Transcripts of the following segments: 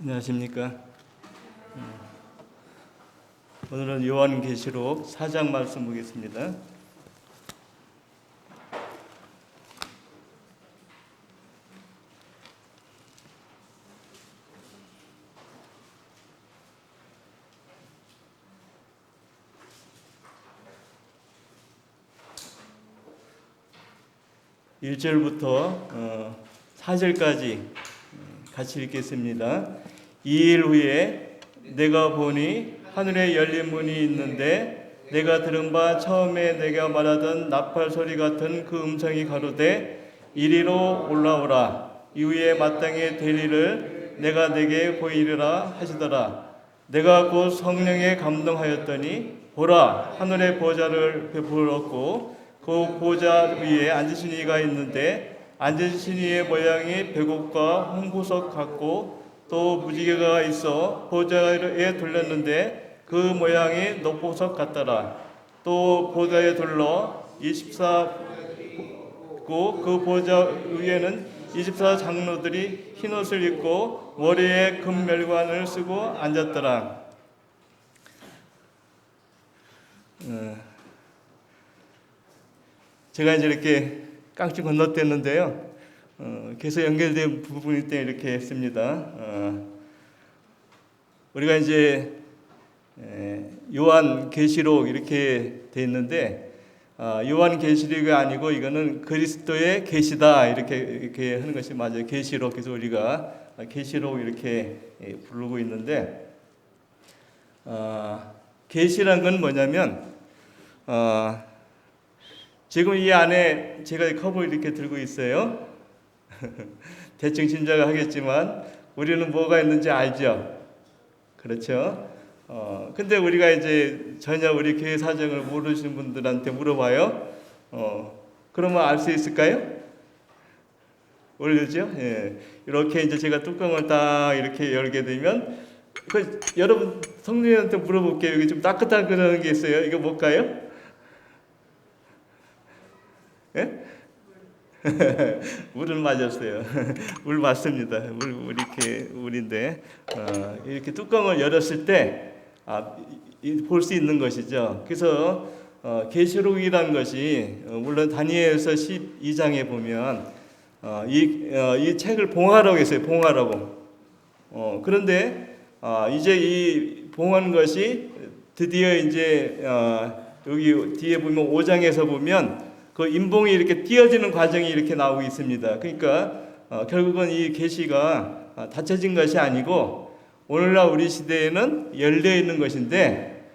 안녕하십니까. 오늘은 요한계시록 4장 말씀 보겠습니다. (1절부터) 4절까지 같이 읽겠습니다. 2일 후에 내가 보니 하늘에 열린 문이 있는데 내가 들은 바 처음에 내가 말하던 나팔 소리 같은 그 음성이 가로되 이리로 올라오라. 이후에 마땅히 될 일을 내가 내게 보이리라 하시더라. 내가 곧 성령에 감동하였더니 보라, 하늘의 보좌를 베풀었고 그 보좌 위에 앉으신 이가 있는데 앉으신 이의 모양이 백옥과 홍보석 같고 또 무지개가 있어 보좌에 둘렸는데 그 모양이 녹보석 같더라. 또 보좌에 둘러 24고 그 보좌 위에는 24 장로들이 흰옷을 입고 머리에 금멸관을 쓰고 앉았더라. 제가 이제 이렇게 깡충 건너뛰었는데요. 계속 연결된 부분일 때 이렇게 했습니다. 우리가 이제 요한계시록 이렇게 돼 있는데 요한계시록이 아니고 이거는 그리스도의 계시다 이렇게 하는 것이 맞아요. 계시록. 그래서 우리가 계시록 이렇게 부르고 있는데 계시란 건 뭐냐면 지금 이 안에 제가 컵을 이렇게 들고 있어요. 대충 짐작을 하겠지만 우리는 뭐가 있는지 알죠. 그렇죠. 근데 우리가 이제 전혀 우리 교회 사정을 모르시는 분들한테 물어봐요. 그러면 알 수 있을까요? 모르죠. 예. 이렇게 이제 제가 뚜껑을 딱 이렇게 열게 되면 여러분 성도님한테 물어볼게요. 여기 좀 따끈따끈한 게 있어요. 이거 뭘까요? 예? 물을 맞았어요. 물 맞습니다. 물 이렇게 물인데 이렇게 뚜껑을 열었을 때 볼 수 있는 것이죠. 그래서 계시록이라는 것이 물론 다니엘서 12장에 보면 이 책을 봉하라고 했어요. 봉하라고. 그런데 이제 이 봉한 것이 드디어 이제 여기 뒤에 보면 5장에서 보면 그 인봉이 이렇게 띄어지는 과정이 이렇게 나오고 있습니다. 그러니까 결국은 이 계시가 닫혀진 것이 아니고 오늘날 우리 시대에는 열려 있는 것인데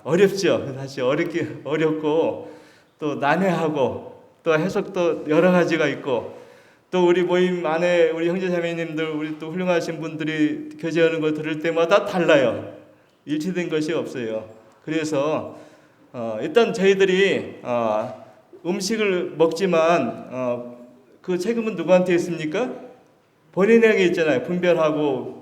어렵죠. 사실 어렵고 또 난해하고 또 해석도 여러 가지가 있고 또 우리 모임 안에 우리 형제자매님들 우리 또 훌륭하신 분들이 교제하는 거 들을 때마다 달라요. 일치된 것이 없어요. 그래서 일단 저희들이 음식을 먹지만 그 책임은 누구한테 있습니까? 본인에게 있잖아요. 분별하고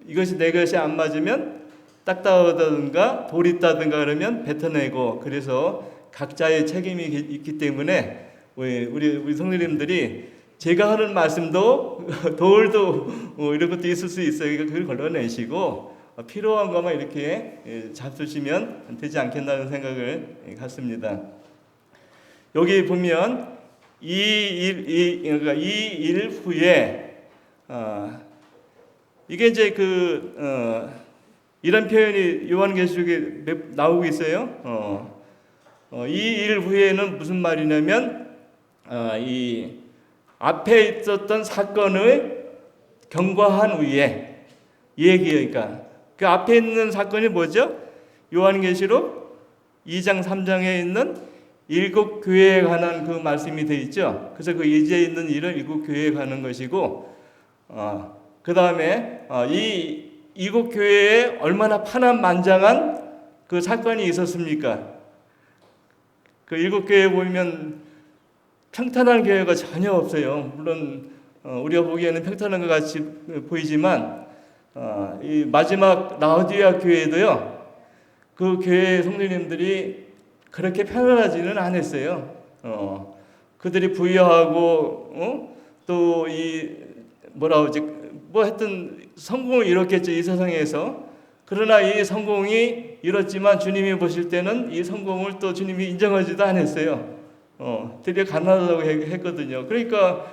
이것이 내 것이 안 맞으면 딱딱하다든가 돌 있다든가 그러면 뱉어내고 그래서 각자의 책임이 있기 때문에 우리 성도님들이 제가 하는 말씀도 돌도 이런 것도 있을 수 있어요. 그걸 걸러내시고 필요한 것만 이렇게 잡수시면 되지 않겠나는 생각을 갖습니다. 여기 보면 이 일 후에 이게 이제 이런 표현이 요한계시록에 나오고 있어요. 이 일 후에는 무슨 말이냐면 이 앞에 있었던 사건을 경과한 후에 얘기예요. 그러니까 그 앞에 있는 사건이 뭐죠? 요한계시록 2장 3장에 있는 7교회에 관한 그 말씀이 되어 있죠. 그래서 그 이제 있는 일은 7교회에 관한 것이고 그 다음에 이 7교회에 얼마나 파란만장한 그 사건이 있었습니까? 그 7교회에 보면 평탄한 교회가 전혀 없어요. 물론 우리가 보기에는 평탄한 것 같이 보이지만 이 마지막 라오디아 교회도요. 그 교회 성도님들이 그렇게 편안하지는 않았어요. 그들이 부유하고 또 이 뭐라 그러지 뭐 하여튼 성공을 이뤘겠죠, 이 세상에서. 그러나 이 성공이 이뤘지만 주님이 보실 때는 이 성공을 또 주님이 인정하지도 않았어요. 되게 가난하다고 했거든요. 그러니까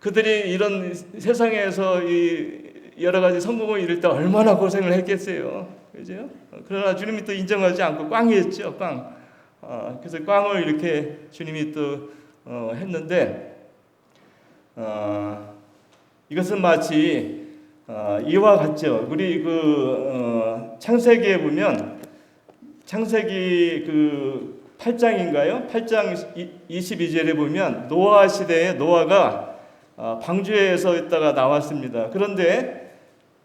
그들이 이런 세상에서 이 여러 가지 성공을 이룰 때 얼마나 고생을 했겠어요. 그죠? 그러나 주님이 또 인정하지 않고 꽝이었죠, 꽝. 그래서 꽝을 이렇게 주님이 또 했는데, 이것은 마치 이와 같죠. 우리 창세기에 보면 창세기 8장인가요? 8장 22절에 보면 노아 시대에 노아가 방주에서 있다가 나왔습니다. 그런데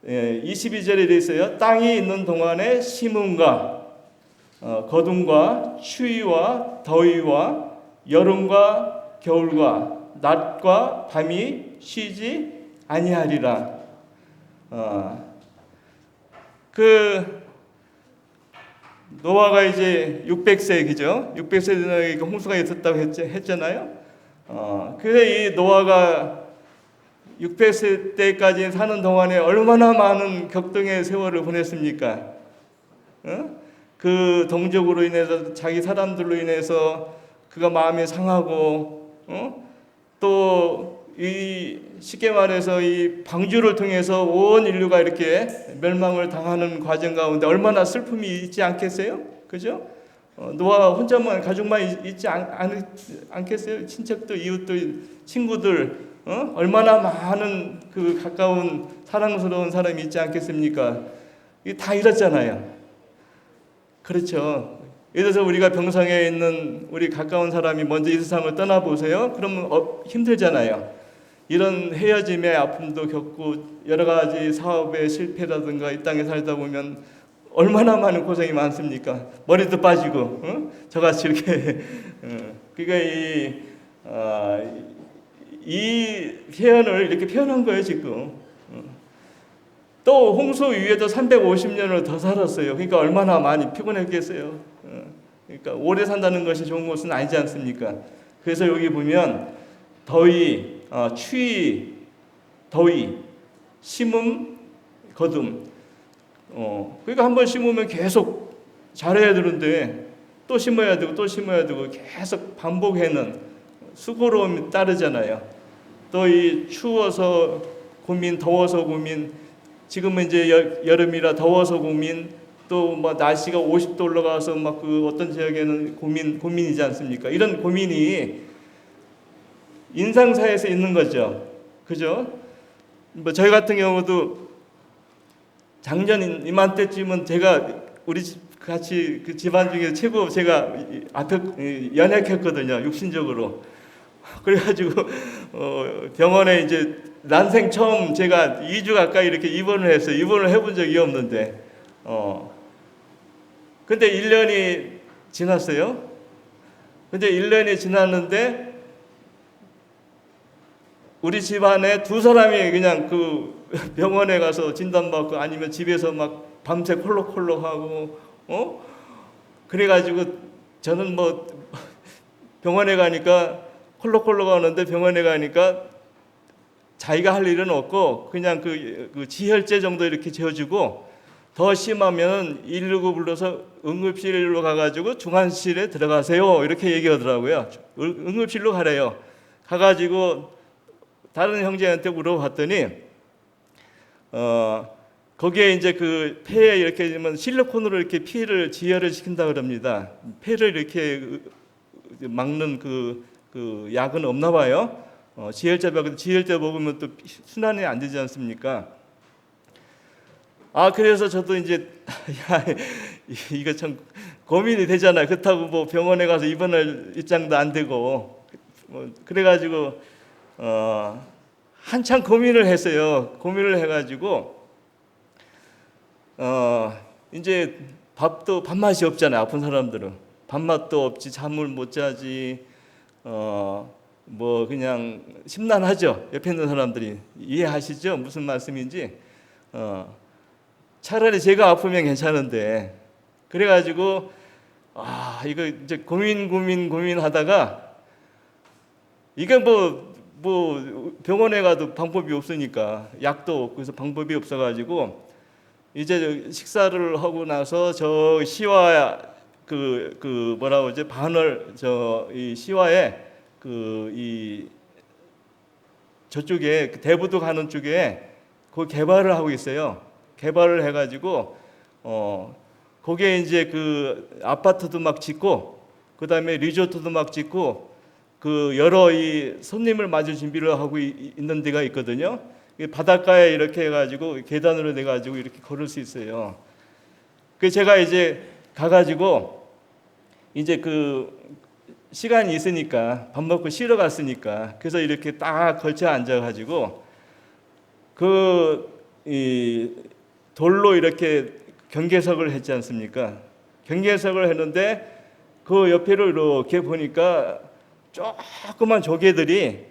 22절에 되어 있어요. 땅이 있는 동안에 심음과 거둠과 추위와 더위와 여름과 겨울과 낮과 밤이 쉬지 아니하리라. 노아가 이제 600세, 그죠? 600세 홍수가 있었다고 했잖아요. 그래서 이 노아가 600세 때까지 사는 동안에 얼마나 많은 격동의 세월을 보냈습니까? 그 동족으로 인해서, 자기 사람들로 인해서 그가 마음이 상하고, 또 이 쉽게 말해서 이 방주를 통해서 온 인류가 이렇게 멸망을 당하는 과정 가운데 얼마나 슬픔이 있지 않겠어요? 그죠? 노아 혼자만, 가족만 있지 않겠어요? 친척도, 이웃도, 친구들, 얼마나 많은 그 가까운 사랑스러운 사람이 있지 않겠습니까? 이게 다 이렇잖아요. 그렇죠. 예를 들어서 우리가 병상에 있는 우리 가까운 사람이 먼저 이 세상을 떠나보세요. 그러면 힘들잖아요. 이런 헤어짐의 아픔도 겪고 여러 가지 사업의 실패라든가 이 땅에 살다 보면 얼마나 많은 고생이 많습니까? 머리도 빠지고, 저같이 이렇게. 그러니까 이 표현을 이렇게 표현한 거예요, 지금. 또 홍수 위에도 350년을 더 살았어요. 그러니까 얼마나 많이 피곤했겠어요. 그러니까 오래 산다는 것이 좋은 것은 아니지 않습니까? 그래서 여기 보면 더위, 추위, 더위, 심음, 거둠. 그러니까 한번 심으면 계속 잘해야 되는데 또 심어야 되고 또 심어야 되고 계속 반복하는 수고로움이 따르잖아요. 또 이 추워서 고민, 더워서 고민, 지금은 이제 여름이라 더워서 고민, 또 뭐 날씨가 50도 올라가서 막 어떤 지역에는 고민이지 않습니까? 이런 고민이 인상사에서 있는 거죠. 그죠? 뭐 저희 같은 경우도 작년 이맘때쯤은 제가 우리 같이 그 집안 중에 최고 제가 앞에 연약했거든요, 육신적으로. 그래가지고 병원에 이제 난생 처음 제가 2주 가까이 이렇게 입원을 했어요. 입원을 해본 적이 없는데, 근데 1년이 지났어요. 근데 1년이 지났는데 우리 집안에 두 사람이 그냥 그 병원에 가서 진단받고 아니면 집에서 막 밤새 콜록콜록하고, 그래가지고 저는 뭐 병원에 가니까 콜록콜록 하는데 병원에 가니까 자기가 할 일은 없고 그냥 그 지혈제 정도 이렇게 재워주고 더 심하면 119 불러서 응급실로 가가지고 중환실에 들어가세요 이렇게 얘기하더라고요. 응급실로 가래요. 가가지고 다른 형제한테 물어봤더니 거기에 이제 그 폐에 이렇게 되면 실리콘으로 이렇게 피를 지혈을 시킨다 그럽니다. 폐를 이렇게 막는 그 약은 없나 봐요. 지혈제 먹으면 또 순환이 안 되지 않습니까? 그래서 저도 이제 이거 참 고민이 되잖아요. 그렇다고 뭐 병원에 가서 입원할 입장도 안 되고 그래가지고 한참 고민을 했어요. 고민을 해가지고 이제 밥맛이 없잖아요. 아픈 사람들은 밥맛도 없지, 잠을 못 자지, 뭐 그냥 심란하죠. 옆에 있는 사람들이 이해하시죠? 무슨 말씀인지. 차라리 제가 아프면 괜찮은데 그래가지고 이거 이제 고민하다가 이게 뭐 뭐 병원에 가도 방법이 없으니까 약도 없고 그래서 방법이 없어가지고 이제 식사를 하고 나서 저 시와 그 뭐라고 그러지 반월 저 이 시와에 그 이 저쪽에 대부도 가는 쪽에 그 개발을 하고 있어요. 개발을 해가지고 거기에 이제 그 아파트도 막 짓고 그다음에 리조트도 막 짓고 그 여러 이 손님을 맞을 준비를 하고 있는 데가 있거든요. 바닷가에 이렇게 해가지고 계단으로 내가지고 이렇게 걸을 수 있어요. 그 제가 이제 가가지고 이제 그 시간이 있으니까 밥 먹고 쉬러 갔으니까 그래서 이렇게 딱 걸쳐 앉아가지고 그 이 돌로 이렇게 경계석을 했지 않습니까? 경계석을 했는데 그 옆에를 이렇게 보니까 조그만 조개들이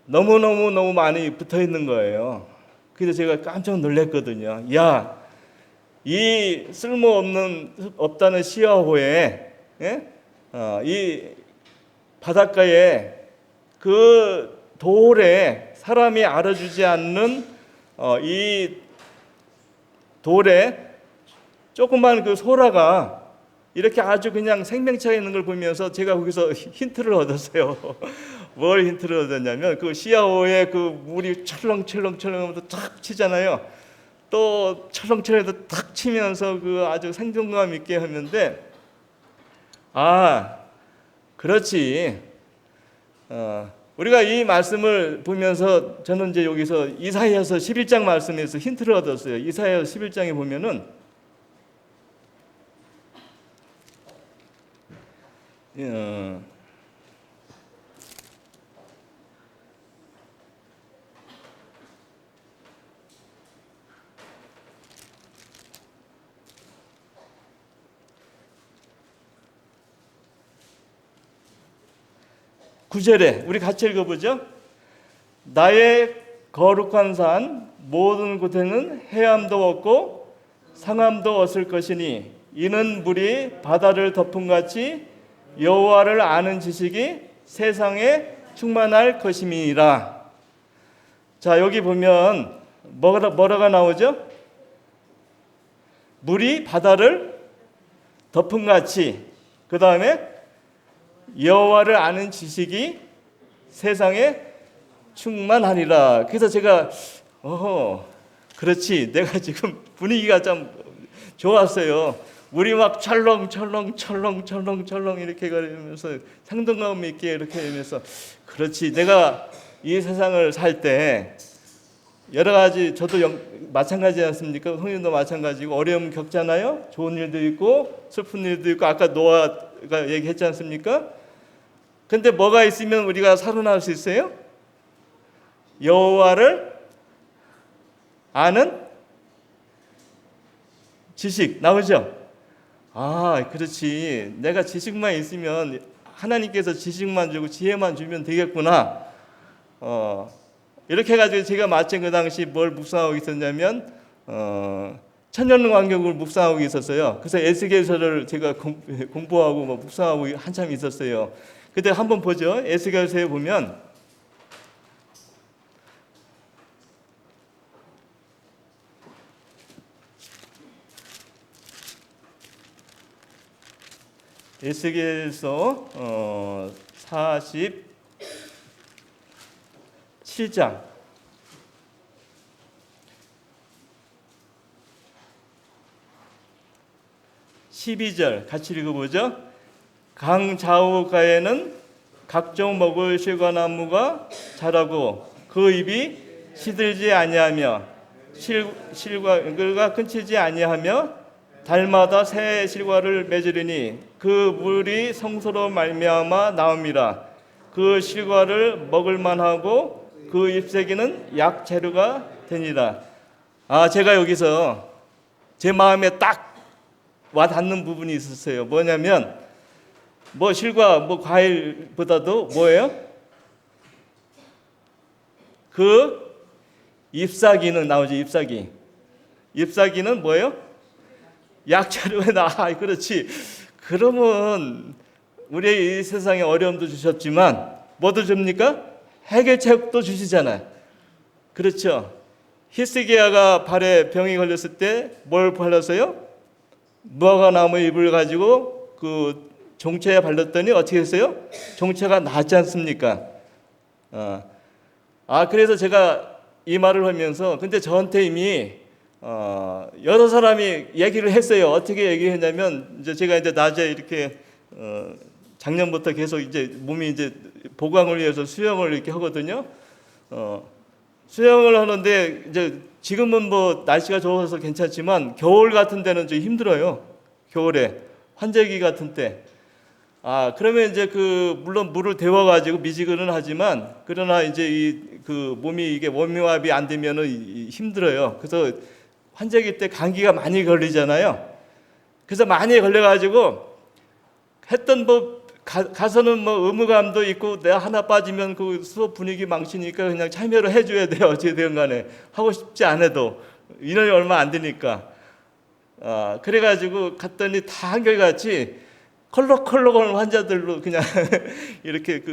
너무 많이 붙어 있는 거예요. 그래서 제가 깜짝 놀랐거든요. 야, 이 없다는 시야호에 이 바닷가에 그 돌에 사람이 알아주지 않는 이 돌에 조그만 그 소라가 이렇게 아주 그냥 생명체가 있는 걸 보면서 제가 거기서 힌트를 얻었어요. 뭘 힌트를 얻었냐면 그 시야호에 그 물이 철렁철렁철렁하면서 탁 치잖아요. 또 철렁철렁해서 탁 치면서 그 아주 생동감 있게 하는데 아 그렇지. 우리가 이 말씀을 보면서 저는 이제 여기서 이사야서 11장 말씀에서 힌트를 얻었어요. 이사야서 11장에 보면은 9절에 우리 같이 읽어보죠. 나의 거룩한 산 모든 곳에는 해암도 없고 상암도 없을 것이니 이는 물이 바다를 덮음같이 여호와를 아는 지식이 세상에 충만할 것임이라. 자 여기 보면 뭐라가 나오죠? 물이 바다를 덮음같이 그 다음에 여호와를 아는 지식이 세상에 충만하리라. 그래서 제가 그렇지 내가 지금 분위기가 좀 좋았어요. 물이 막 철렁철렁 이렇게 가면서 상동감 있게 이렇게 하면서 그렇지 내가 이 세상을 살 때 여러 가지 저도 마찬가지지 않습니까? 성님도 마찬가지고 어려움 겪잖아요. 좋은 일도 있고 슬픈 일도 있고 아까 노아가 얘기했지 않습니까? 근데 뭐가 있으면 우리가 살아날 수 있어요? 여호와를 아는 지식 나오죠? 아, 그렇지. 내가 지식만 있으면 하나님께서 지식만 주고 지혜만 주면 되겠구나. 이렇게 해가지고 제가 마침 그 당시 뭘 묵상하고 있었냐면 천년왕국을 묵상하고 있었어요. 그래서 에스겔서를 제가 공부하고 묵상하고 한참 있었어요. 그때 한번 보죠. 에스겔서에 보면 에스겔서 47장 12절 같이 읽어보죠. 강 좌우가에는 각종 먹을 실과나무가 자라고 그 잎이 시들지 아니하며 실과가 끊치지 아니하며 달마다 새 실과를 맺으리니 그 물이 성소로 말미암아 나옵니다. 그 실과를 먹을 만하고 그 잎새기는 약 재료가 되니라. 제가 여기서 제 마음에 딱 와닿는 부분이 있었어요. 뭐냐면 실과 과일보다도 뭐예요? 그 잎사귀는 나오죠. 잎사귀는 뭐예요? 약재료에 그렇지. 그러면 우리 이 세상에 어려움도 주셨지만 뭐도 줍니까? 해결책도 주시잖아요. 그렇죠. 히스기야가 발에 병이 걸렸을 때 뭘 발랐어요? 무화과 나무 잎을 가지고 그 종체에 발랐더니 어떻게 했어요? 종체가 낫지 않습니까? 그래서 제가 이 말을 하면서 근데 저한테 이미 여러 사람이 얘기를 했어요. 어떻게 얘기했냐면 이제 제가 이제 낮에 이렇게 작년부터 계속 이제 몸이 이제 보강을 위해서 수영을 이렇게 하거든요. 수영을 하는데 이제 지금은 뭐 날씨가 좋아서 괜찮지만 겨울 같은 데는 좀 힘들어요. 겨울에 환절기 같은 때. 그러면 이제 물론 물을 데워가지고 미지근은 하지만 그러나 이제 그 몸이 이게 원묘합이 안 되면은 힘들어요. 그래서 환절기 때 감기가 많이 걸리잖아요. 그래서 많이 걸려가지고 했던 가서는 뭐 의무감도 있고 내가 하나 빠지면 그 수업 분위기 망치니까 그냥 참여를 해줘야 돼요. 어떻게 되든 간에 하고 싶지 않아도 인원이 얼마 안 되니까. 그래가지고 갔더니 다 한결같이 컬럭컬럭한 환자들로 그냥 이렇게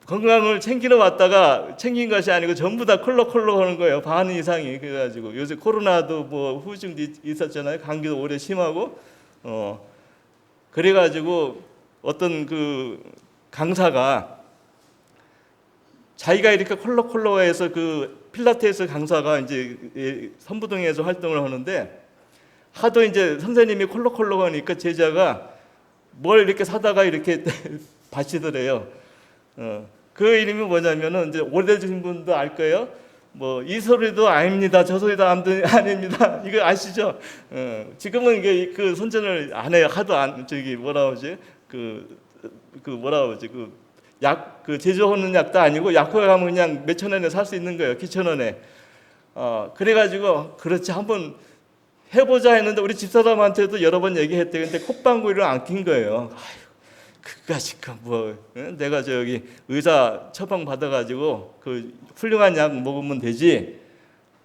건강을 챙기러 왔다가 챙긴 것이 아니고 전부 다 컬럭컬럭하는 거예요. 반 이상이. 그래가지고 요새 코로나도 뭐 후유증도 있었잖아요. 감기도 오래 심하고. 그래가지고 어떤 그 강사가 자기가 이렇게 컬럭컬럭해서 그 필라테스 강사가 이제 선부동에서 활동을 하는데 하도 이제 선생님이 컬럭컬럭하니까 제자가 뭘 이렇게 사다가 이렇게 바치더래요. 그 이름이 뭐냐면은 이제 오래되신 분도 알 거예요. 뭐 이 소리도 아닙니다. 저 소리도 아닙니다. 이거 아시죠? 지금은 이게 그 선전을 안 해요. 하도 안 뭐라 그러지? 뭐라 그러지? 제조하는 약도 아니고 약국에 가면 그냥 몇천 원에 살 수 있는 거예요. 기천 원에. 그래가지고 그렇지 한번 해보자 했는데 우리 집사람한테도 여러 번 얘기했대요. 근데 콧방구리를 안 낀 거예요. 그까짓 내가 저기 의사 처방 받아가지고 그 훌륭한 약 먹으면 되지.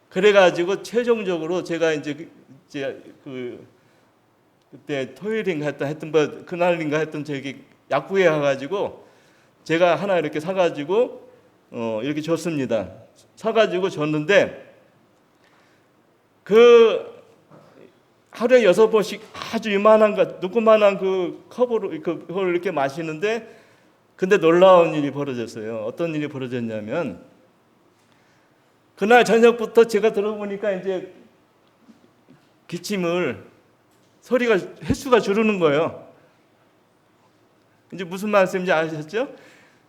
그래가지고 최종적으로 제가 이제 그때 토요일인가 했던 그날인가 했던 저기 약국에 가가지고 제가 하나 이렇게 사가지고 이렇게 줬습니다. 사가지고 줬는데 하루에 6번씩 아주 누구만한 그 컵으로 그걸 이렇게 마시는데 근데 놀라운 일이 벌어졌어요. 어떤 일이 벌어졌냐면 그날 저녁부터 제가 들어보니까 이제 기침을 소리가 횟수가 줄는 거예요. 이제 무슨 말씀인지 아셨죠?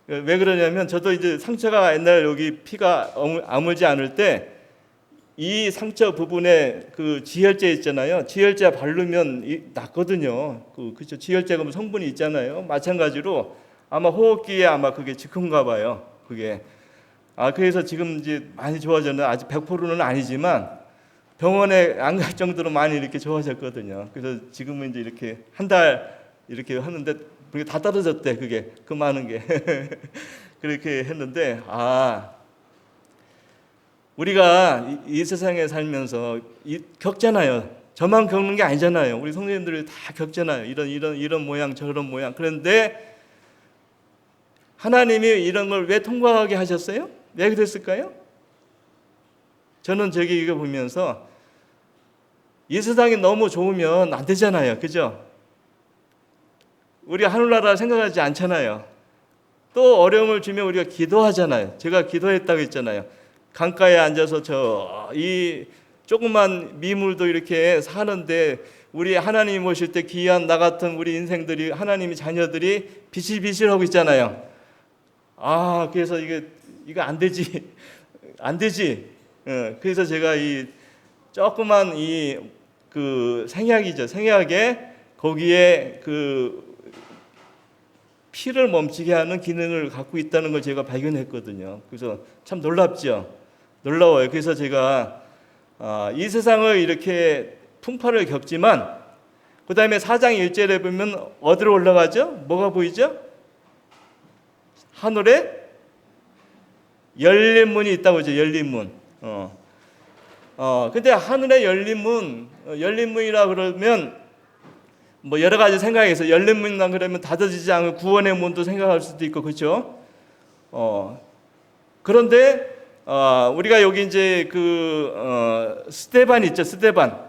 왜 그러냐면 저도 이제 상처가 옛날 여기 피가 아물지 않을 때 이 상처 부분에 그 지혈제 있잖아요. 지혈제 바르면 낫거든요. 그렇죠. 지혈제가 성분이 있잖아요. 마찬가지로 아마 호흡기에 아마 그게 직후인가 봐요. 그게. 그래서 지금 이제 많이 좋아졌는데 아직 100%는 아니지만 병원에 안 갈 정도로 많이 이렇게 좋아졌거든요. 그래서 지금은 이제 이렇게 한 달 이렇게 하는데 그게 다 떨어졌대. 그게 그 많은 게 그렇게 했는데 우리가 이 세상에 살면서 겪잖아요. 저만 겪는 게 아니잖아요. 우리 성도님들이 다 겪잖아요. 이런 모양 저런 모양. 그런데 하나님이 이런 걸 왜 통과하게 하셨어요? 왜 그랬을까요? 저는 이거 보면서 이 세상이 너무 좋으면 안 되잖아요. 그죠? 우리 하늘나라 생각하지 않잖아요. 또 어려움을 주면 우리가 기도하잖아요. 제가 기도했다고 했잖아요. 강가에 앉아서 이 조그만 미물도 이렇게 사는데 우리 하나님 모실 때 귀한 나 같은 우리 인생들이 하나님의 자녀들이 비실비실하고 있잖아요. 그래서 이거 안 되지. 안 되지. 그래서 제가 이 조그만 생약이죠. 생약에 거기에 피를 멈추게 하는 기능을 갖고 있다는 걸 제가 발견했거든요. 그래서 참 놀랍죠. 놀라워요. 그래서 제가 이 세상을 이렇게 풍파를 겪지만 그 다음에 4장 1절에 보면 어디로 올라가죠? 뭐가 보이죠? 하늘에 열린 문이 있다고 하죠. 열린 문. 근데 하늘에 열린 문이라 그러면 뭐 여러 가지 생각해서 열린 문이라 그러면 닫아지지 않은 구원의 문도 생각할 수도 있고 그렇죠? 그런데 우리가 여기 이제 스데반 있죠, 스데반.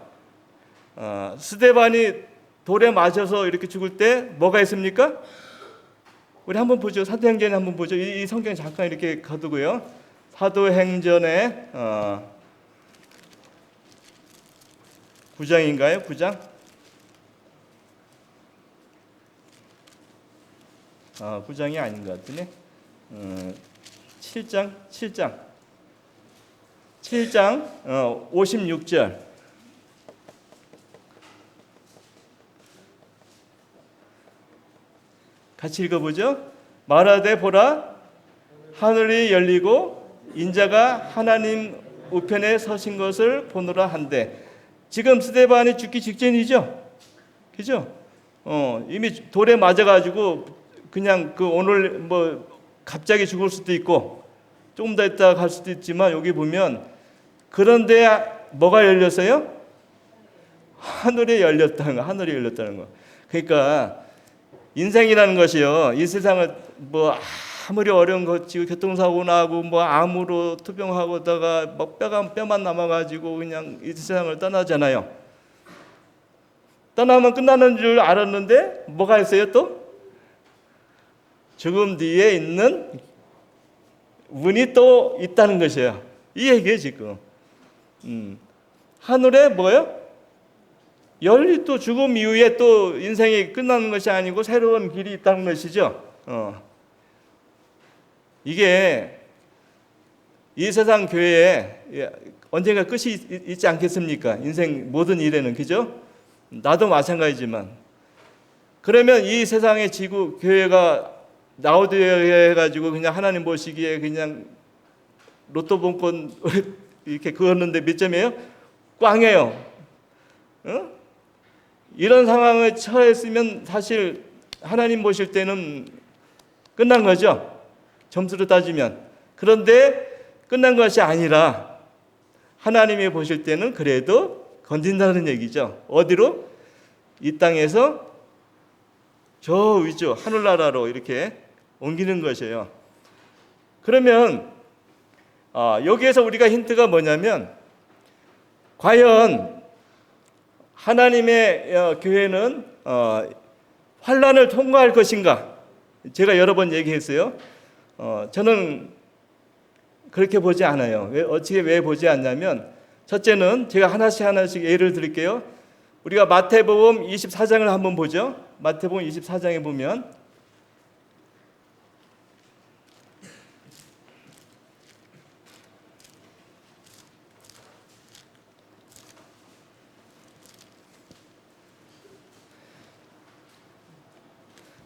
스데반이 돌에 맞아서 이렇게 죽을 때 뭐가 있습니까? 우리 한번 보죠. 사도행전에 한번 보죠. 이 성경 잠깐 이렇게 가두고요. 사도행전에 9장인가요? 9장? 9장이 아닌 것 같으네. 7장 56절. 같이 읽어보죠. 말하되 보라 하늘이 열리고 인자가 하나님 우편에 서신 것을 보노라 한데, 지금 스데반이 죽기 직전이죠. 그죠? 이미 돌에 맞아가지고 그냥 오늘 뭐 갑자기 죽을 수도 있고 조금 더 있다가 갈 수도 있지만, 여기 보면 그런데 뭐가 열렸어요? 하늘이 열렸다는 거. 그러니까 인생이라는 것이요, 이 세상을 뭐 아무리 어려운 것 지고 교통사고 나고 뭐 암으로 투병하고다가 뭐 뼈만 남아가지고 그냥 이 세상을 떠나잖아요. 떠나면 끝나는 줄 알았는데 뭐가 있어요 또? 죽음 뒤에 있는 문이 또 있다는 것이에요. 이 얘기예요 지금. 하늘에 뭐예요? 열리, 또 죽음 이후에 또 인생이 끝나는 것이 아니고 새로운 길이 있다는 것이죠. 이게 이 세상 교회에 언젠가 끝이 있지 않겠습니까? 인생 모든 일에는, 그죠? 나도 마찬가지지만. 그러면 이 세상의 지구 교회가 나오되어 해가지고 그냥 하나님 보시기에 그냥 로또 복권 이렇게 그었는데 몇 점이에요? 꽝이에요. 이런 상황에 처했으면 사실 하나님 보실 때는 끝난 거죠, 점수로 따지면. 그런데 끝난 것이 아니라 하나님이 보실 때는 그래도 건진다는 얘기죠. 어디로? 이 땅에서 저 위쪽 하늘나라로 이렇게 옮기는 것이에요. 그러면 여기에서 우리가 힌트가 뭐냐면, 과연 하나님의 교회는 환난을 통과할 것인가? 제가 여러 번 얘기했어요. 저는 그렇게 보지 않아요. 왜 보지 않냐면, 첫째는 제가 하나씩 예를 드릴게요. 우리가 마태복음 24장을 한번 보죠. 마태복음 24장에 보면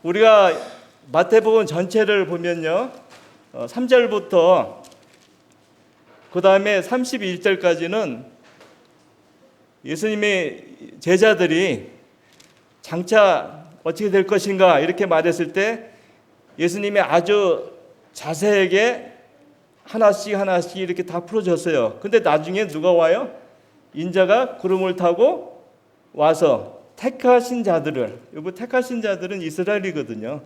우리가 마태복음 전체를 보면요, 3절부터 그 다음에 31절까지는 예수님의 제자들이 장차 어떻게 될 것인가 이렇게 말했을 때 예수님이 아주 자세하게 하나씩 이렇게 다 풀어줬어요. 근데 나중에 누가 와요? 인자가 구름을 타고 와서 택하신 자들을, 여러분 택하신 자들은 이스라엘이거든요.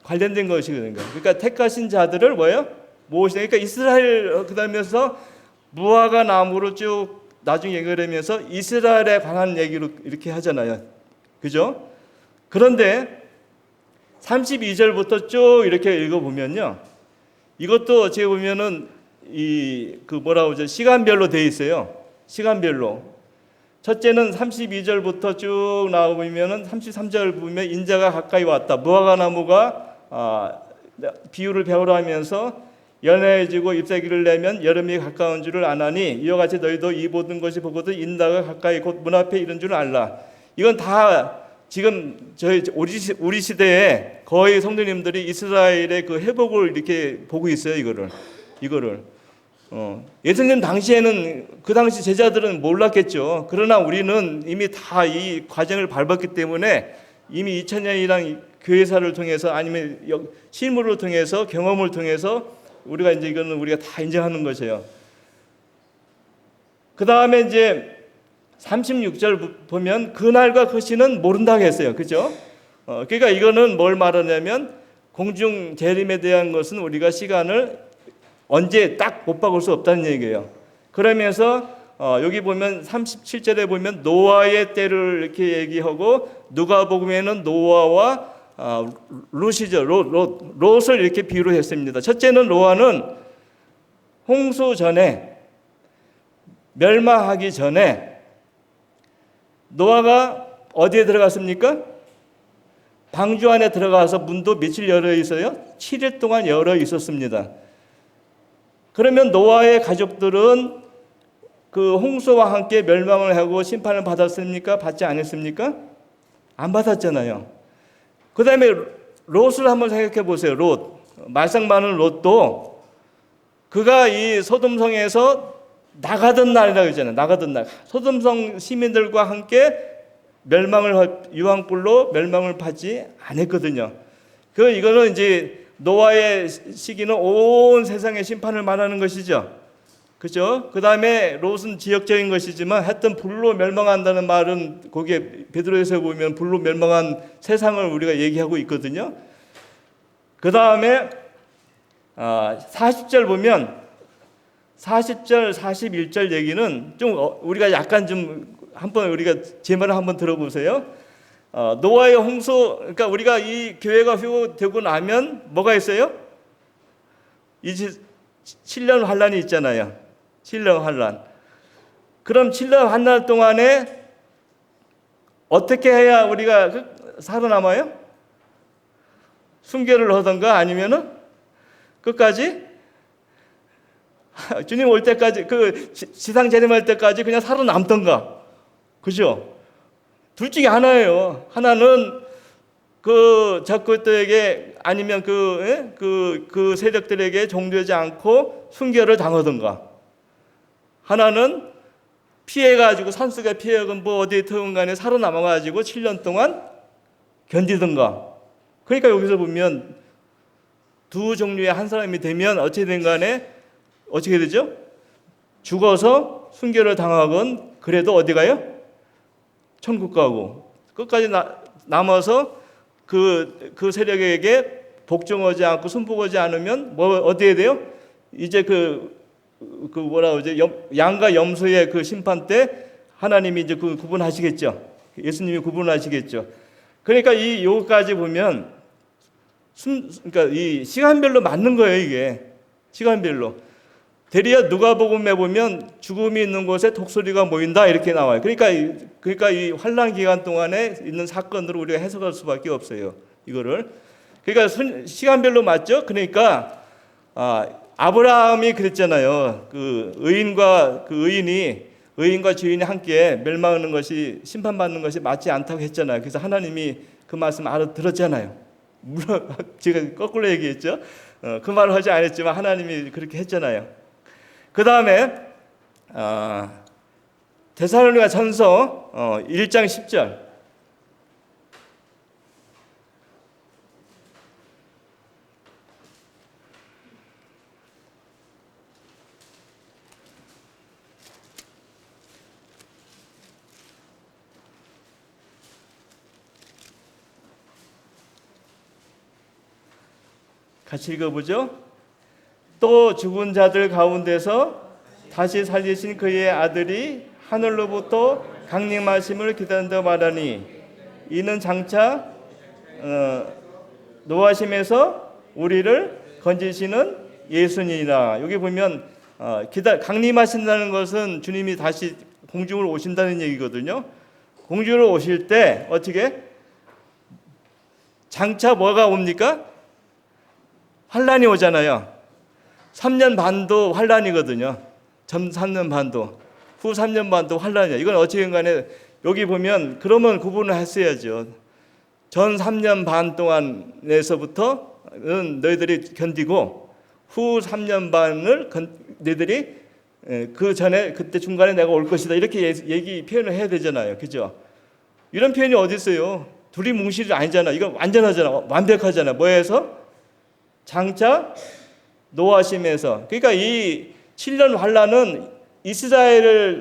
관련된 것이거든요. 그러니까 택하신 자들을 뭐예요? 모으시다. 그러니까 이스라엘, 그다음에서 무화과 나무로 쭉 나중에 얘기를 하면서 이스라엘에 관한 얘기로 이렇게 하잖아요. 그죠? 그런데 32절부터 쭉 이렇게 읽어보면요, 이것도 어떻게 보면은 뭐라고 하죠? 시간별로 돼 있어요. 시간별로. 첫째는 32절부터 쭉 나오면은 33절 보면 인자가 가까이 왔다. 무화과 나무가 비유를 배우라 하면서 연해지고 잎사귀를 내면 여름이 가까운 줄을 아나니 이와 같이 너희도 이 모든 것이 보거든 인자가 가까이 곧 문 앞에 이른 줄 알라. 이건 다 지금 우리 시대에 거의 성도님들이 이스라엘의 그 회복을 이렇게 보고 있어요. 이거를. 예수님 당시에는, 그 당시 제자들은 몰랐겠죠. 그러나 우리는 이미 다 이 과정을 밟았기 때문에 이미 2000년이랑 교회사를 통해서 아니면 실물을 통해서 경험을 통해서 우리가 다 인정하는 것이에요. 그 다음에 이제 36절 보면 그날과 그 시는 모른다고 했어요. 그죠? 그러니까 이거는 뭘 말하냐면 공중 재림에 대한 것은 우리가 시간을 언제 딱 못 박을 수 없다는 얘기예요. 그러면서 여기 보면 37절에 보면 노아의 때를 이렇게 얘기하고, 누가복음에는 노아와 롯이죠. 롯을 이렇게 비유를 했습니다. 첫째는 노아는 홍수 전에, 멸망하기 전에 노아가 어디에 들어갔습니까? 방주 안에 들어가서 문도 며칠 열어 있어요? 7일 동안 열어 있었습니다. 그러면 노아의 가족들은 그 홍수와 함께 멸망을 하고 심판을 받았습니까? 받지 않았습니까? 안 받았잖아요. 그 다음에 롯을 한번 생각해 보세요. 롯, 말썽 많은 롯도 그가 이 소돔성에서 나가던 날이라고 했잖아요. 나가던 날. 소돔성 시민들과 함께 유황불로 멸망을 받지 않았거든요. 이거는 이제 노아의 시기는 온 세상의 심판을 말하는 것이죠. 그죠? 그 다음에 롯은 지역적인 것이지만 하여튼 불로 멸망한다는 말은 거기에 베드로에서 보면 불로 멸망한 세상을 우리가 얘기하고 있거든요. 그 다음에 40절 보면 40절, 41절 얘기는 좀 우리가 약간 좀 한번 우리가 제 말을 한번 들어보세요. 노아의 홍수, 그러니까 우리가 이 교회가 회복되고 나면 뭐가 있어요? 이제 7년 환란이 있잖아요. 7년 환란. 그럼 7년 환란 동안에 어떻게 해야 우리가 살아남아요? 순교를 하던가 아니면은 끝까지 주님 올 때까지, 지상 재림할 때까지 그냥 살아남던가. 그죠? 둘 중에 하나예요. 하나는 적그들에게 아니면 그 세력들에게 종되지 않고 순교를 당하던가. 하나는 피해가지고 산속에 피해건 어디에 터운 간에 살아남아가지고 7년 동안 견디던가. 그러니까 여기서 보면 두 종류의 한 사람이 되면 어찌 된 간에 어떻게 되죠? 죽어서 순교를 당하건 그래도 어디 가요? 천국 가고. 끝까지 남아서 그 세력에게 복종하지 않고 순복하지 않으면 어디에 돼요? 이제 뭐라 그러지? 양과 염소의 그 심판 때 하나님이 이제 구분하시겠죠. 예수님이 구분하시겠죠. 그러니까 여기까지 보면 그러니까 이 시간별로 맞는 거예요, 이게. 시간별로. 대리야 누가복음에 보면 죽음이 있는 곳에 독수리가 모인다 이렇게 나와요. 그러니까 이 환란 기간 동안에 있는 사건들을 우리가 해석할 수밖에 없어요. 이거를. 그러니까 시간별로 맞죠? 그러니까 아브라함이 그랬잖아요. 의인과 주인이 함께 멸망하는 것이, 심판받는 것이 맞지 않다고 했잖아요. 그래서 하나님이 그 말씀 알아들었잖아요. 물론 제가 거꾸로 얘기했죠. 그 말을 하지 않았지만 하나님이 그렇게 했잖아요. 그 다음에 데살로니가 전서 1장 10절. 같이 읽어보죠. 또 죽은 자들 가운데서 다시 살리신 그의 아들이 하늘로부터 강림하심을 기다린다 말하니 이는 장차 노하심에서 우리를 건지시는 예수니라. 여기 보면 강림하신다는 것은 주님이 다시 공중으로 오신다는 얘기거든요. 공중으로 오실 때 어떻게? 장차 뭐가 옵니까? 환란이 오잖아요. 3년 반도 환란이거든요. 전 3년 반도, 후 3년 반도 환란이야. 이건 어찌된 간에 여기 보면 그러면 구분을 했어야죠. 전 3년 반 동안에서부터는 너희들이 견디고 후 3년 반을 너희들이 그 전에 그때 중간에 내가 올 것이다. 이렇게 표현을 해야 되잖아요. 그죠? 이런 표현이 어디 있어요? 둘이 뭉실이 아니잖아. 이거 완전하잖아. 완벽하잖아. 뭐에서? 장차 노하심에서. 그러니까 이 7년 환란은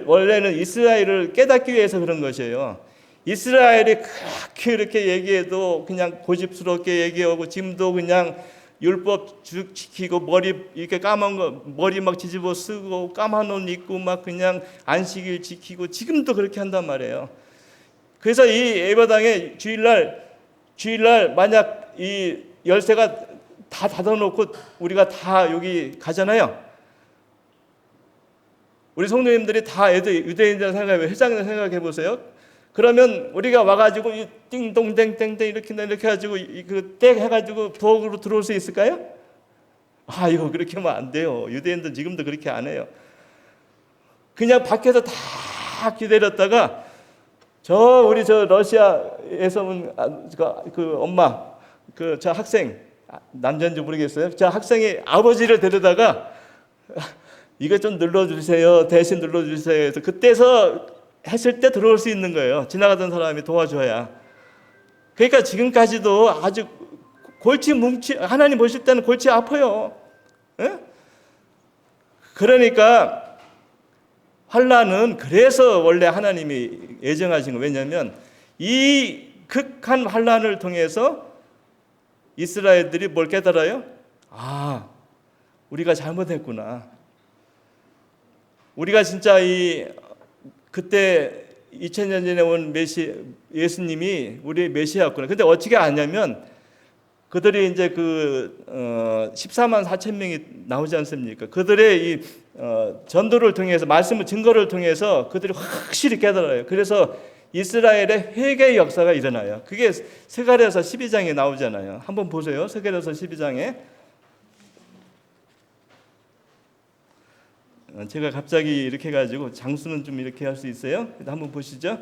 원래는 이스라엘을 깨닫기 위해서 그런 것이에요. 이스라엘이 그렇게 이렇게 얘기해도 그냥 고집스럽게 얘기하고 지금도 그냥 율법 쭉 지키고 머리 이렇게 까만 거 머리 막 뒤집어 쓰고 까만 옷 입고 막 그냥 안식일 지키고 지금도 그렇게 한단 말이에요. 그래서 이 예배당에 주일날 만약 이 열쇠가 다 닫아놓고 우리가 다 여기 가잖아요. 우리 성도님들이 다 유대인들 생각해 회장들 생각해 보세요. 그러면 우리가 와가지고 띵동댕땡땡 이렇게 해가지고 그땡 해가지고 부엌으로 들어올 수 있을까요? 이거 그렇게 하면 안 돼요. 유대인들 지금도 그렇게 안 해요. 그냥 밖에서 다 기다렸다가 우리 러시아에서 온 그 엄마 저 학생 남자인지 모르겠어요. 저 학생이 아버지를 데려다가 이거 좀 눌러주세요. 대신 눌러주세요. 그래서 그때서 했을 때 들어올 수 있는 거예요. 지나가던 사람이 도와줘야. 그러니까 지금까지도 아주 하나님 보실 때는 골치 아파요. 에? 그러니까 환난은 그래서 원래 하나님이 예정하신 거. 왜냐하면 이 극한 환난을 통해서 이스라엘들이 뭘 깨달아요? 우리가 잘못했구나. 우리가 진짜 그때 2000년 전에 온 예수님이 우리의 메시아였구나. 근데 어떻게 아냐면 그들이 이제 14만 4천 명이 나오지 않습니까? 그들의 이 전도를 통해서 말씀을 증거를 통해서 그들이 확실히 깨달아요. 그래서 이스라엘의 회개의 역사가 일어나요. 그게 스가랴서 12장에 나오잖아요. 한번 보세요. 스가랴서 12장에 제가 갑자기 이렇게 해가지고 장수는 좀 이렇게 할 수 있어요. 한번 보시죠.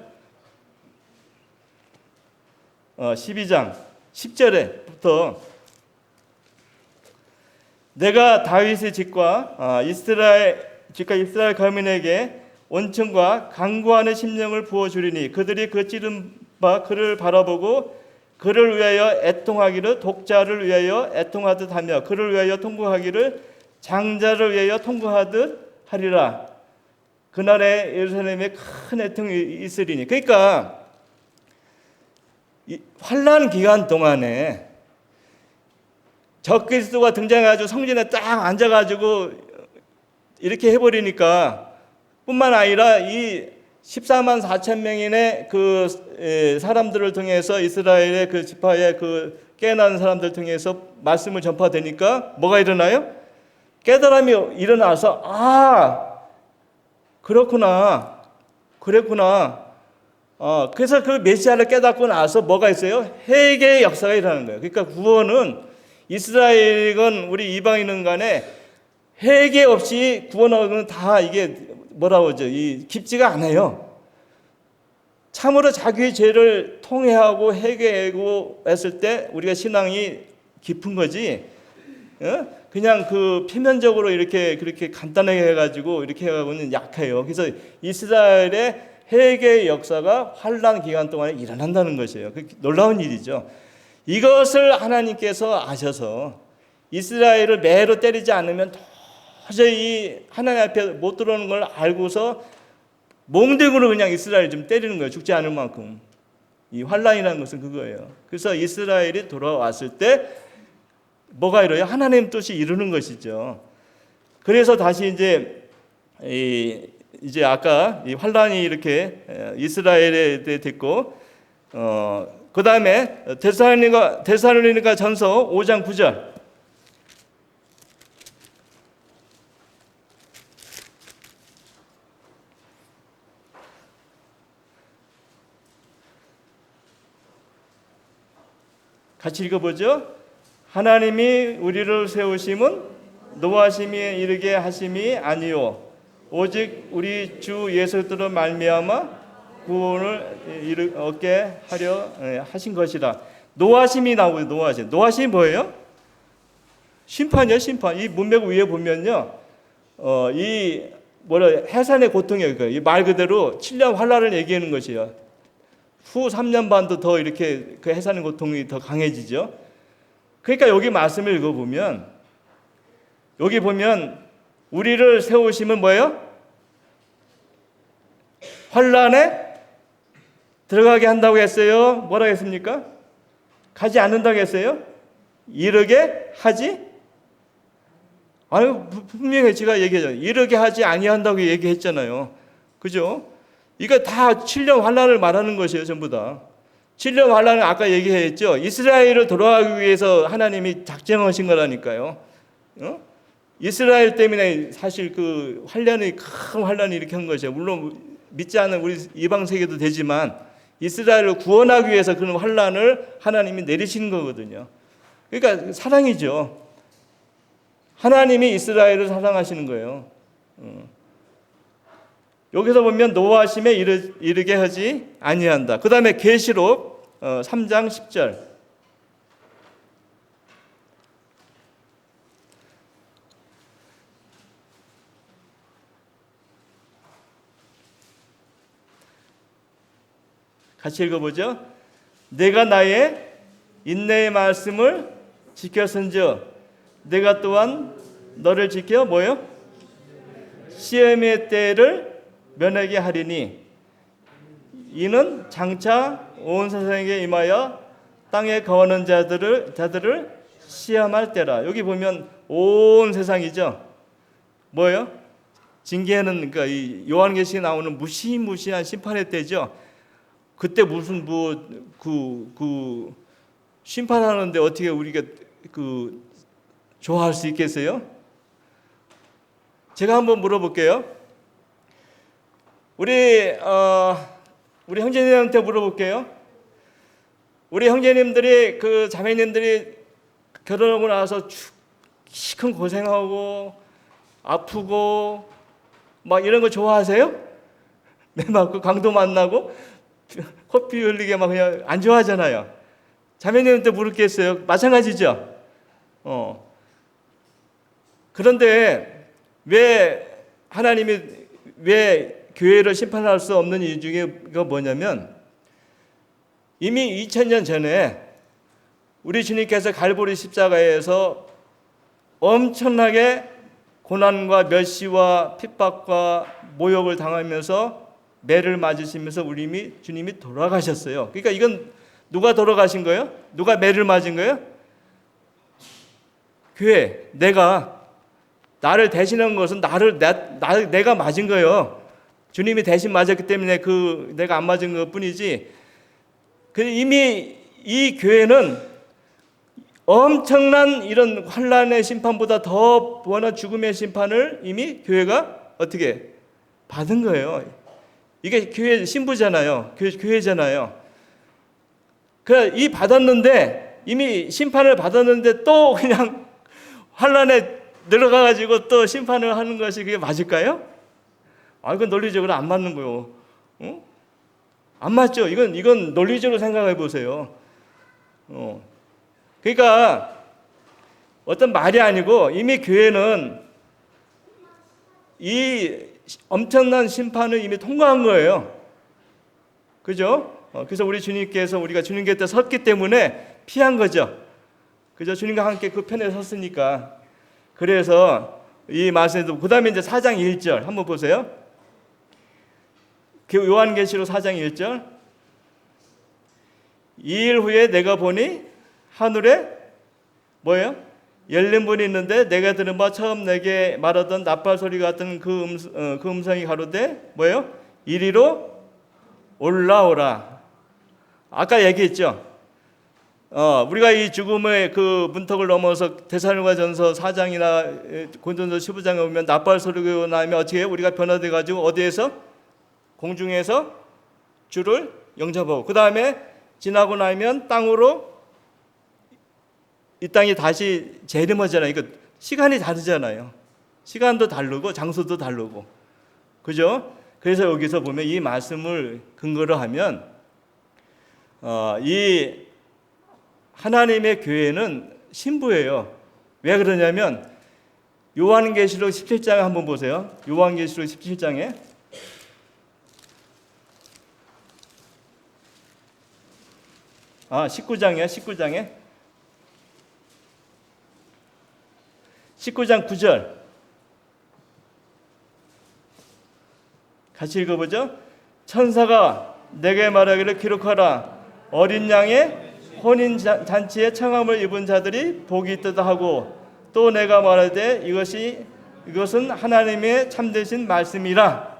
12장 10절에부터 내가 다윗의 집과 이스라엘 가문에게 온천과 강구하는 심령을 부어주리니 그들이 그 찌른 바 그를 바라보고 그를 위하여 애통하기를 독자를 위하여 애통하듯 하며 그를 위하여 통곡하기를 장자를 위하여 통곡하듯 하리라. 그날에 예루살렘에 큰 애통이 있으리니. 그러니까 환난 기간 동안에 적그리스도가 등장해가지고 성전에 딱 앉아가지고 이렇게 해버리니까 뿐만 아니라 이 14만 4천 명인의 그 사람들을 통해서 이스라엘의 그 지파의 그 깨어난 사람들 통해서 말씀을 전파되니까 뭐가 일어나요? 깨달음이 일어나서 그렇구나. 그래서 그 메시아를 깨닫고 나서 뭐가 있어요? 회개의 역사가 일어나는 거예요. 그러니까 구원은 이스라엘이건 우리 이방인은 간에 회개 없이 구원하고는 다 이게 뭐라고 하죠? 깊지가 않아요. 참으로 자기의 죄를 통회하고 회개하고 했을 때 우리가 신앙이 깊은 거지. 그냥 그 표면적으로 이렇게 그렇게 간단하게 해가지고 이렇게 해가고는 약해요. 그래서 이스라엘의 회개의 역사가 환난 기간 동안에 일어난다는 것이에요. 놀라운 일이죠. 이것을 하나님께서 아셔서 이스라엘을 매로 때리지 않으면 도저히 하나님 앞에 못 들어오는 걸 알고서 몽둥이로 그냥 이스라엘 좀 때리는 거예요. 죽지 않을 만큼. 이 환난이라는 것은 그거예요. 그래서 이스라엘이 돌아왔을 때 뭐가 이뤄요? 하나님 뜻이 이루는 것이죠. 그래서 다시 이제 아까 이 환란이 이렇게 이스라엘에 됐고, 그 다음에 데살로니가 전서 5장 9절. 같이 읽어보죠. 하나님이 우리를 세우심은 노하심이 이르게 하심이 아니요 오직 우리 주 예수 그리스도로 말미암아 구원을 얻게 하려 하신 것이라. 노하심이 나오고요. 노하심이 뭐예요? 심판이요. 심판. 이 문맥 위에 보면요, 이 해산의 고통이에요. 이 말 그대로 7년 환란을 얘기하는 것이에요. 후 3년 반도 더 이렇게 그 해산의 고통이 더 강해지죠. 그러니까 여기 말씀을 읽어보면, 여기 보면 우리를 세우심은 뭐예요? 환란의 들어가게 한다고 했어요? 뭐라 했습니까? 가지 않는다고 했어요? 이르게 하지? 아유, 분명히 제가 얘기했잖아요. 이르게 하지 아니한다고 얘기했잖아요. 그죠? 이거 다 7년 환란을 말하는 것이에요, 전부 다. 7년 환란은 아까 얘기했죠. 이스라엘을 돌아가기 위해서 하나님이 작정하신 거라니까요. 이스라엘 때문에 사실 그 환란이 큰 환란이 이렇게 한 것이에요. 물론 믿지 않는 우리 이방 세계도 되지만 이스라엘을 구원하기 위해서 그런 환란을 하나님이 내리시는 거거든요. 그러니까 사랑이죠. 하나님이 이스라엘을 사랑하시는 거예요. 여기서 보면 노하심에 이르게 하지 아니한다. 그 다음에 계시록 3장 10절. 같이 읽어보죠. 내가 나의 인내의 말씀을 지켰은즉 내가 또한 너를 지켜 뭐요? 시험의 때를 면하게 하리니 이는 장차 온 세상에 임하여 땅에 거하는 자들을 시험할 때라. 여기 보면 온 세상이죠. 뭐예요? 징계하는 그러니까 이 요한계시에 나오는 무시무시한 심판의 때죠. 그때 무슨 그 심판하는데 어떻게 우리가 그 좋아할 수 있겠어요? 제가 한번 물어볼게요. 우리 형제님한테 물어볼게요. 우리 형제님들이 그 자매님들이 결혼하고 나서 시큰 고생하고 아프고 막 이런 거 좋아하세요? 네, 막 그 강도 만나고 커피 흘리게 막 그냥 안 좋아하잖아요. 자매님한테 물었겠어요? 마찬가지죠. 그런데 왜 하나님이 왜 교회를 심판할 수 없는 이유 중에 뭐냐면 이미 2000년 전에 우리 주님께서 갈보리 십자가에서 엄청나게 고난과 멸시와 핍박과 모욕을 당하면서 매를 맞으시면서 주님이 돌아가셨어요. 그러니까 이건 누가 돌아가신 거예요? 누가 매를 맞은 거예요? 교회. 나를 대신한 것은 내가 맞은 거예요. 주님이 대신 맞았기 때문에 내가 안 맞은 것 뿐이지. 이미 이 교회는 엄청난 이런 환란의 심판보다 더 원한 죽음의 심판을 이미 교회가 어떻게 받은 거예요. 이게 교회 신부잖아요. 교회잖아요. 이 받았는데 이미 심판을 받았는데 또 그냥 환란에 들어가가지고 또 심판을 하는 것이 그게 맞을까요? 이건 논리적으로 안 맞는 거요. 안 맞죠. 이건 논리적으로 생각해 보세요. 그러니까 어떤 말이 아니고 이미 교회는 이 엄청난 심판을 이미 통과한 거예요. 그죠? 그래서 우리 주님께서 우리가 주님 곁에 섰기 때문에 피한 거죠. 그죠? 주님과 함께 그 편에 섰으니까. 그래서 이 말씀에도 그 다음에 이제 4장 1절 한번 보세요. 요한계시록 4장 1절. 이 일 후에 내가 보니 하늘에 뭐예요? 열린 문이 있는데 내가 들은 바 처음 내게 말하던 나팔 소리 같은 그 음성이 가로되 뭐예요? 이리로 올라오라. 아까 얘기했죠. 우리가 이 죽음의 그 문턱을 넘어서 데살로니가전서 4장이나 고린도전서 15장에 보면 나팔 소리가 나면 어떻게 해요? 우리가 변화돼 가지고 어디에서? 공중에서 주를 영접하고 그 다음에 지나고 나면 땅으로 이 땅이 다시 재림하잖아요. 이거 시간이 다르잖아요. 시간도 다르고 장소도 다르고 그죠? 그래서 여기서 보면 이 말씀을 근거로 하면 이 하나님의 교회는 신부예요. 왜 그러냐면 요한계시록 17장에 한번 보세요. 요한계시록 17장에 19장에 19장 9절 같이 읽어보죠. 천사가 내게 말하기를 기록하라. 어린 양의 혼인 잔치에 청함을 입은 자들이 복이 있다 하고, 또 내가 말하되 이것은 하나님의 참되신 말씀이라.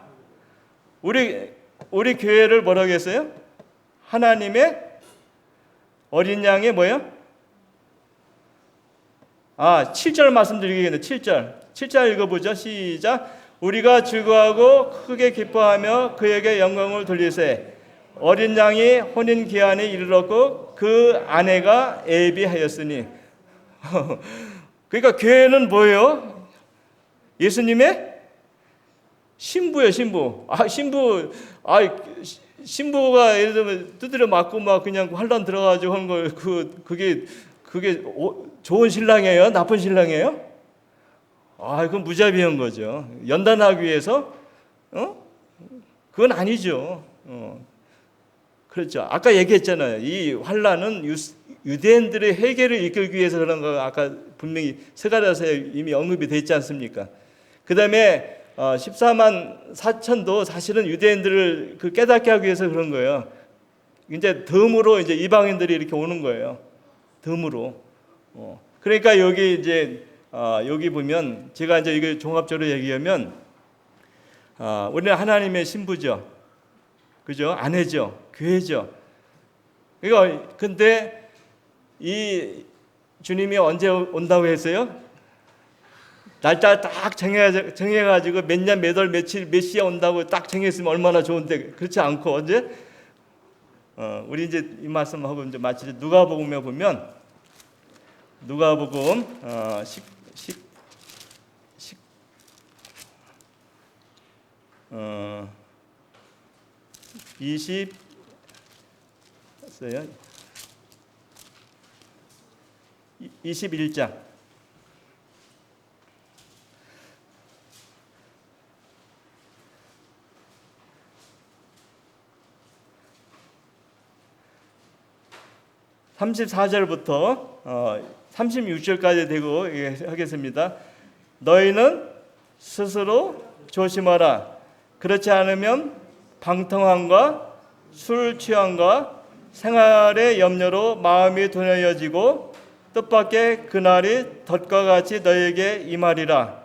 우리 교회를 뭐라고 했어요? 하나님의 어린 양의 뭐예요? 7절 말씀드리겠네요. 7절 읽어보죠. 시작. 우리가 즐거워하고 크게 기뻐하며 그에게 영광을 돌리세. 어린 양이 혼인 기한에 이르렀고 그 아내가 예비하였으니. 그러니까 교회는 뭐예요? 예수님의 신부예요. 신부가 예를 들면 두드려 맞고 막 그냥 환란 들어가지고 하는 걸 그게 좋은 신랑이에요? 나쁜 신랑이에요? 그건 무자비한 거죠. 연단하기 위해서 그건 아니죠. 그렇죠. 아까 얘기했잖아요. 이 환란은 유대인들의 회개를 이끌기 위해서 그런 거 아까 분명히 스가랴서에 이미 언급이 돼 있지 않습니까? 그 다음에 14만 4천도 사실은 유대인들을 깨닫게 하기 위해서 그런 거예요. 이제 덤으로 이제 이방인들이 이렇게 오는 거예요. 덤으로. 그러니까 여기 이제 여기 보면 제가 이제 이걸 종합적으로 얘기하면 우리는 하나님의 신부죠. 그죠? 아내죠. 교회죠. 그러니까 근데 이 주님이 언제 온다고 했어요? 날짜 딱 정해가지고 몇 년, 몇 월, 며칠, 몇 시에 온다고 딱 정했으면 얼마나 좋은데 그렇지 않고 언제? 우리 이제 이 말씀하고 이제 마치죠. 누가복음에 보면 누가복음 21장 34절부터 36절까지 되고 하겠습니다. 너희는 스스로 조심하라. 그렇지 않으면 방탕함과 술 취함과 생활의 염려로 마음이 둔해져지고 뜻밖의 그날이 덫과 같이 너희에게 임하리라.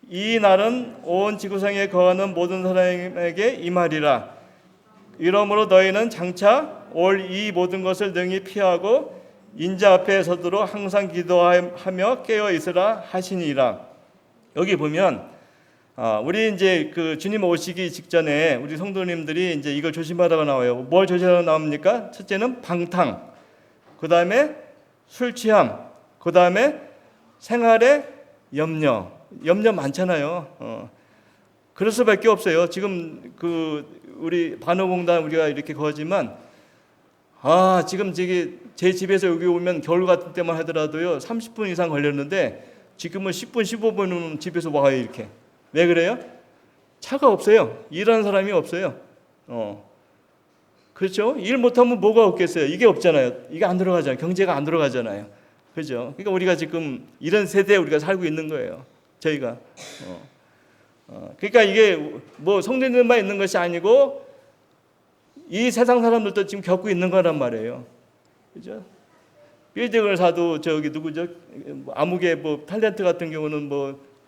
이 날은 온 지구상에 거하는 모든 사람에게 임하리라. 이러므로 너희는 장차 올 이 모든 것을 능히 피하고 인자 앞에 서도록 항상 기도하며 깨어 있으라 하시니라. 여기 보면 우리 이제 그 주님 오시기 직전에 우리 성도님들이 이제 이걸 조심하라고 나와요. 뭘 조심하라고 나옵니까? 첫째는 방탕, 그 다음에 술 취함, 그 다음에 생활의 염려 많잖아요. 그럴 수밖에 없어요. 지금 우리 반어공단 우리가 이렇게 거지만 지금 제 집에서 여기 오면 겨울 같은 때만 하더라도요 30분 이상 걸렸는데 지금은 10분 15분은 집에서 와요. 이렇게. 왜 그래요? 차가 없어요. 일하는 사람이 없어요. 그렇죠? 일 못하면 뭐가 없겠어요? 이게 없잖아요. 이게 안 들어가잖아요. 경제가 안 들어가잖아요. 그죠? 그러니까 우리가 지금 이런 세대에 우리가 살고 있는 거예요. 저희가. 그러니까 이게 뭐 성도님들만 있는 것이 아니고 이 세상 사람들도 지금 겪고 있는 거란 말이에요. 그죠? 빌딩을 사도 저기 누구죠? 아무개 뭐 탤런트 같은 경우는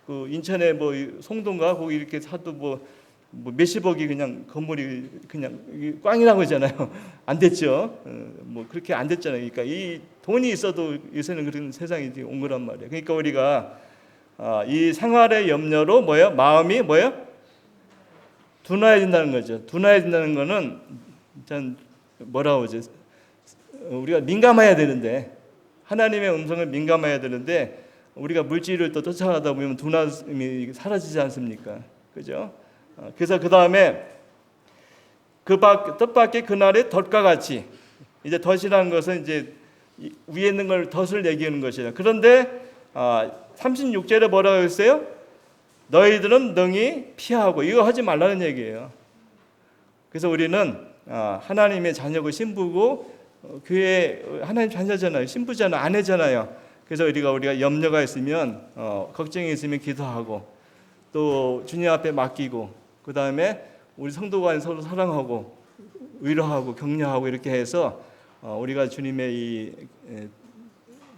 그 인천에 송도인가 거기 이렇게 사도 뭐 몇십억이 그냥 건물이 그냥 꽝이라고 하잖아요. 안 됐죠. 뭐 그렇게 안 됐잖아요. 그러니까 이 돈이 있어도 요새는 그런 세상이 온 거란 말이에요. 그러니까 우리가 이 생활의 염려로 마음이 둔화해진다는 거죠. 둔화해진다는 거는 일단 뭐라고 하죠? 우리가 민감해야 되는데 하나님의 음성을 민감해야 되는데 우리가 물질을 또 쫓아가다 보면 둔함이 사라지지 않습니까? 그죠? 그래서 그 다음에 뜻밖의 그날의 덫과 같이 이제 덫이라는 것은 이제 위에 있는 걸 덫을 얘기하는 것이에요. 그런데 36절에 뭐라고 했어요? 너희들은 능히 피하고 이거 하지 말라는 얘기예요. 그래서 우리는 하나님의 자녀고 신부고 교회 하나님 자녀잖아요. 신부잖아요. 아내잖아요. 그래서 우리가 염려가 있으면 걱정이 있으면 기도하고 또 주님 앞에 맡기고 그 다음에 우리 성도간 서로 사랑하고 위로하고 격려하고 이렇게 해서 우리가 주님의 이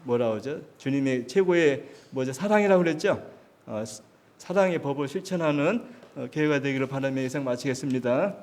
뭐라 그러죠? 주님의 최고의 뭐죠? 사랑이라고 그랬죠? 사랑의 법을 실천하는 교회가 되기를 바라며 이상 마치겠습니다.